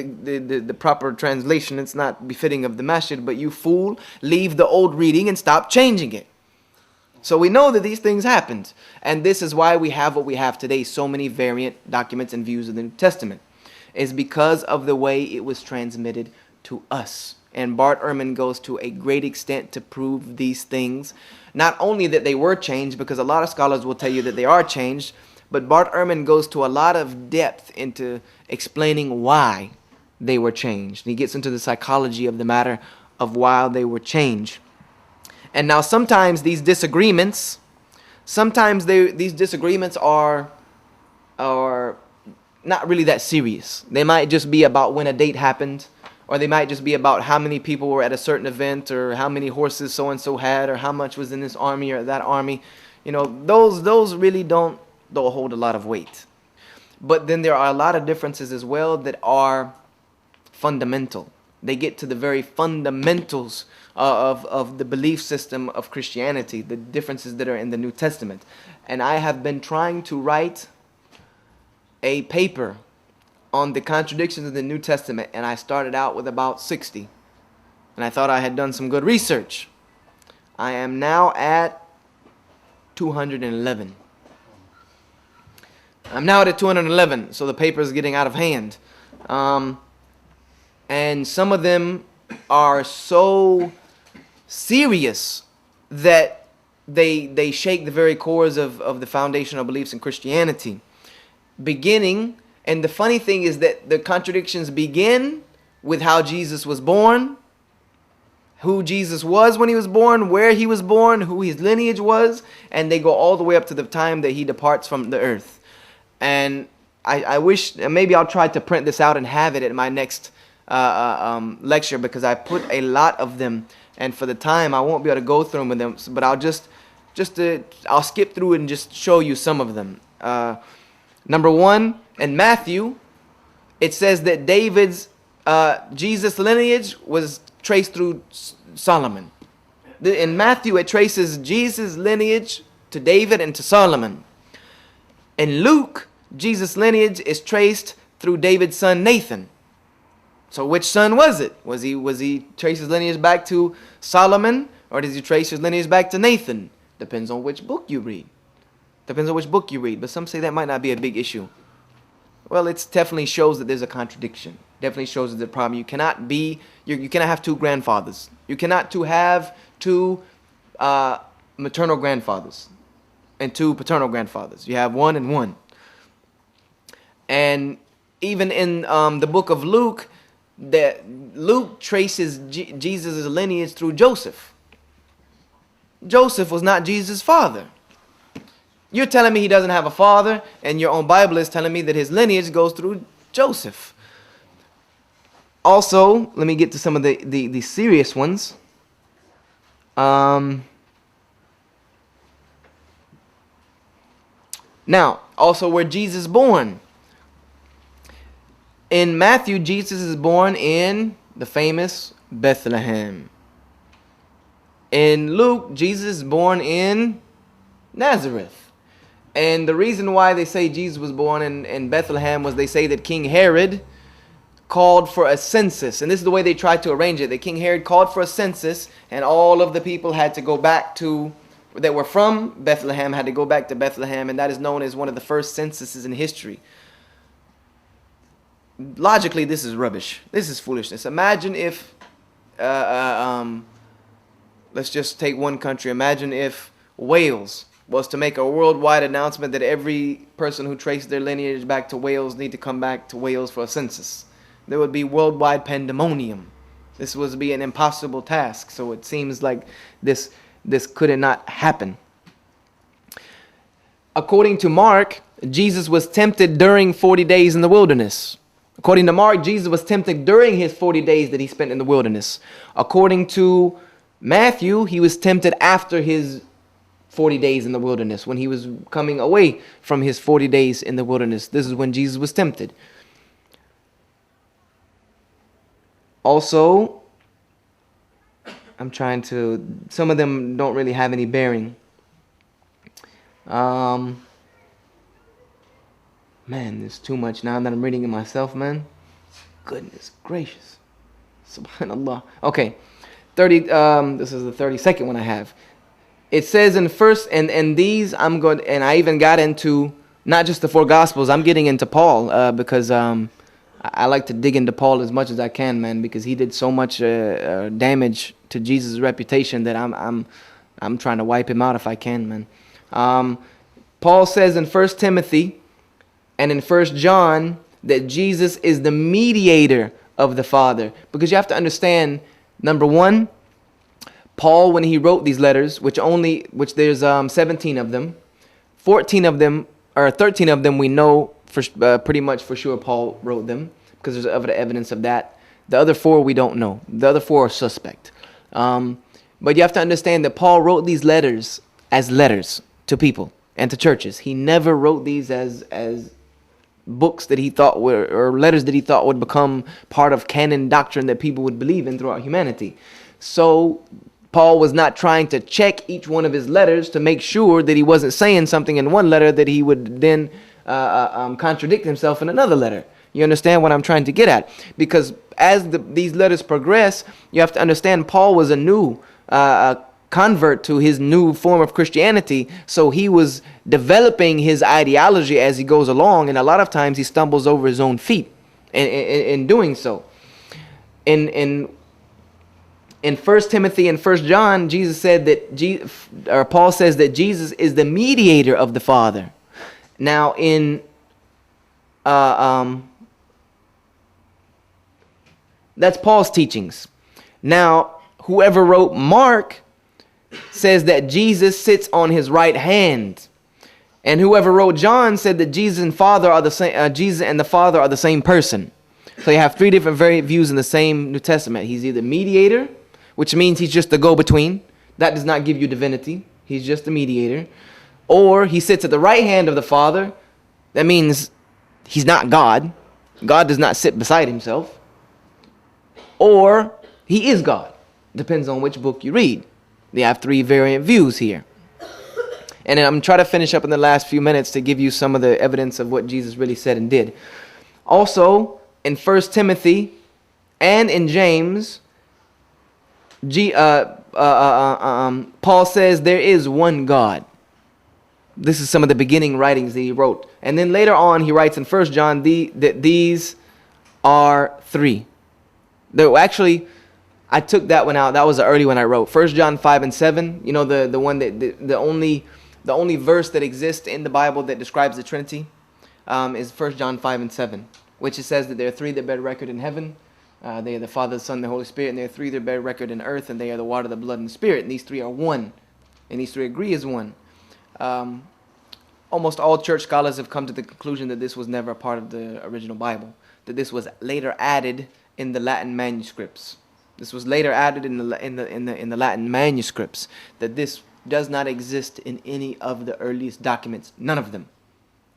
the proper translation. It's not befitting of the masjid, but you fool, leave the old reading and stop changing it. So we know that these things happened. And this is why we have what we have today, so many variant documents and views of the New Testament. Is because of the way it was transmitted to us. And Bart Ehrman goes to a great extent to prove these things. Not only that they were changed, because a lot of scholars will tell you that they are changed, but Bart Ehrman goes to a lot of depth into explaining why they were changed. He gets into the psychology of the matter of why they were changed. And now sometimes these disagreements, these disagreements are not really that serious. They might just be about when a date happened, or they might just be about how many people were at a certain event, or how many horses so-and-so had, or how much was in this army or that army. You know, those really don't hold a lot of weight. But then there are a lot of differences as well that are fundamental. They get to the very fundamentals of the belief system of Christianity, the differences that are in the New Testament. And I have been trying to write a paper on the contradictions of the New Testament, and I started out with about 60. And I thought I had done some good research. I am now at 211. I'm now at 211, so the paper is getting out of hand. And some of them are so serious that they shake the very cores of the foundational beliefs in Christianity. And the funny thing is that the contradictions begin with how Jesus was born, who Jesus was when he was born, where he was born, who his lineage was, and they go all the way up to the time that he departs from the earth. And I wish, maybe I'll try to print this out and have it at my next lecture, because I put a lot of them, and for the time I won't be able to go through them, but I'll skip through it and just show you some of them. Number one, in Matthew, it says that Jesus' lineage was traced through Solomon. In Matthew, it traces Jesus' lineage to David and to Solomon. In Luke, Jesus' lineage is traced through David's son Nathan. So which son was it? Was he trace his lineage back to Solomon, or does he trace his lineage back to Nathan? Depends on which book you read. But some say that might not be a big issue. Well, it definitely shows that there's a contradiction. Definitely shows that there's a problem. You cannot have two grandfathers. You cannot have two maternal grandfathers and two paternal grandfathers. You have one and one. And even in the book of Luke, that Luke traces Jesus' lineage through Joseph. Joseph was not Jesus' father. You're telling me he doesn't have a father, and your own Bible is telling me that his lineage goes through Joseph. Also, let me get to some of the serious ones. Now, also where Jesus is born. In Matthew, Jesus is born in the famous Bethlehem. In Luke, Jesus is born in Nazareth. And the reason why they say Jesus was born in Bethlehem was they say that King Herod called for a census. And this is the way they tried to arrange it. That King Herod called for a census, and all of the people had to go back that were from Bethlehem had to go back to Bethlehem. And that is known as one of the first censuses in history. Logically, this is rubbish. This is foolishness. Imagine if, let's just take one country. Imagine if Wales was to make a worldwide announcement that every person who traced their lineage back to Wales need to come back to Wales for a census. There would be worldwide pandemonium. This would be an impossible task. So it seems like this could not happen. According to Mark, Jesus was tempted during 40 days in the wilderness. According to Mark, Jesus was tempted during his 40 days that he spent in the wilderness. According to Matthew, he was tempted after his 40 days in the wilderness, when he was coming away from his 40 days in the wilderness. This is when Jesus was tempted. Also, some of them don't really have any bearing. Man, there's too much now that I'm reading it myself, man. Goodness gracious. Subhanallah. Okay. 30 this is the 32nd one I have. It says in first and these I'm going, and I even got into not just the four gospels, I'm getting into Paul because I like to dig into Paul as much as I can, man, because he did so much damage to Jesus' reputation that I'm trying to wipe him out if I can, man. Paul says in 1 Timothy and in 1 John that Jesus is the mediator of the Father, because you have to understand, number one, Paul, when he wrote these letters, which there's 17 of them, 14 of them or 13 of them we know for pretty much for sure Paul wrote them, because there's other evidence of that. The other 4 we don't know. The other 4 are suspect. But you have to understand that Paul wrote these letters as letters to people and to churches. He never wrote these as books that he thought were, or letters that he thought would become part of canon doctrine that people would believe in throughout humanity. So Paul was not trying to check each one of his letters to make sure that he wasn't saying something in one letter that he would then contradict himself in another letter. You understand what I'm trying to get at? Because as these letters progress, you have to understand Paul was a new convert to his new form of Christianity. So he was developing his ideology as he goes along. And a lot of times he stumbles over his own feet in doing so. In 1 Timothy and 1 John, Jesus said that Paul says that Jesus is the mediator of the Father. Now in that's Paul's teachings. Now, whoever wrote Mark says that Jesus sits on his right hand. And whoever wrote John said that Jesus and Father are the same. Jesus and the Father are the same person. So you have 3 different views in the same New Testament. He's either mediator, which means he's just the go-between. That does not give you divinity. He's just a mediator. Or he sits at the right hand of the Father. That means he's not God. God does not sit beside himself. Or he is God. Depends on which book you read. They have 3 variant views here. And then I'm trying to finish up in the last few minutes to give you some of the evidence of what Jesus really said and did. Also, in 1 Timothy and in James, Paul says there is one God. This is some of the beginning writings that he wrote. And then later on, he writes in 1 John that these are 3. Though actually, I took that one out. That was the early one I wrote. 1 John 5 and 7. You know, the one that the only verse that exists in the Bible that describes the Trinity is 1 John 5 and 7, which it says that there are 3 that bear record in heaven. They are the Father, the Son, and the Holy Spirit. And there are 3 that bear record in earth, and they are the water, the blood, and the Spirit. And these 3 are one. And these 3 agree as one. Almost all church scholars have come to the conclusion that this was never a part of the original Bible. That this was later added in the Latin manuscripts. This was later added in the Latin manuscripts. That this does not exist in any of the earliest documents. None of them.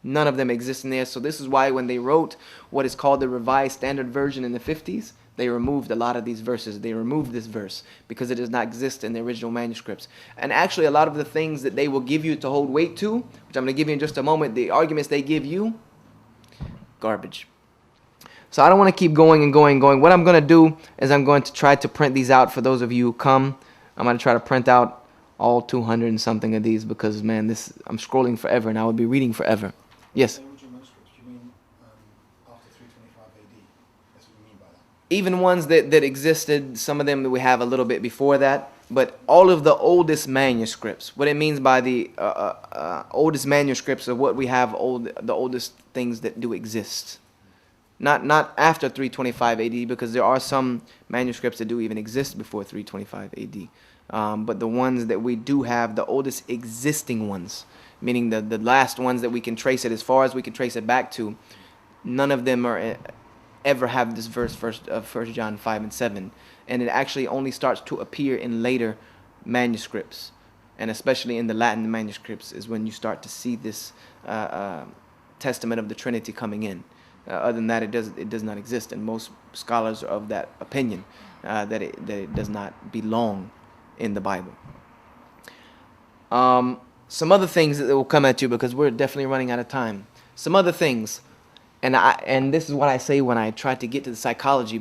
None of them exist in there. So this is why when they wrote what is called the Revised Standard Version in the 50s, they removed a lot of these verses. They removed this verse because it does not exist in the original manuscripts. And actually a lot of the things that they will give you to hold weight to, which I'm going to give you in just a moment, the arguments they give you, garbage. So I don't want to keep going and going and going. What I'm going to do is I'm going to try to print these out for those of you who come. I'm going to try to print out all 200 and something of these because, man, I'm scrolling forever and I would be reading forever. Yes? The original manuscripts, do you mean after 325 AD? That's what you mean by that? Even ones that existed, some of them that we have a little bit before that, but all of the oldest manuscripts. What it means by the oldest manuscripts are what we have, the oldest things that do exist. Not after 325 AD, because there are some manuscripts that do even exist before 325 AD. But the ones that we do have, the oldest existing ones, meaning the last ones that we can trace it as far as we can trace it back to, none of them ever have this verse of 1 John 5 and 7. And it actually only starts to appear in later manuscripts. And especially in the Latin manuscripts is when you start to see this testament of the Trinity coming in. Other than that, it does not exist, and most scholars are of that opinion that it does not belong in the Bible. Some other things that will come at you because we're definitely running out of time. Some other things. and this is what I say when I try to get to the psychology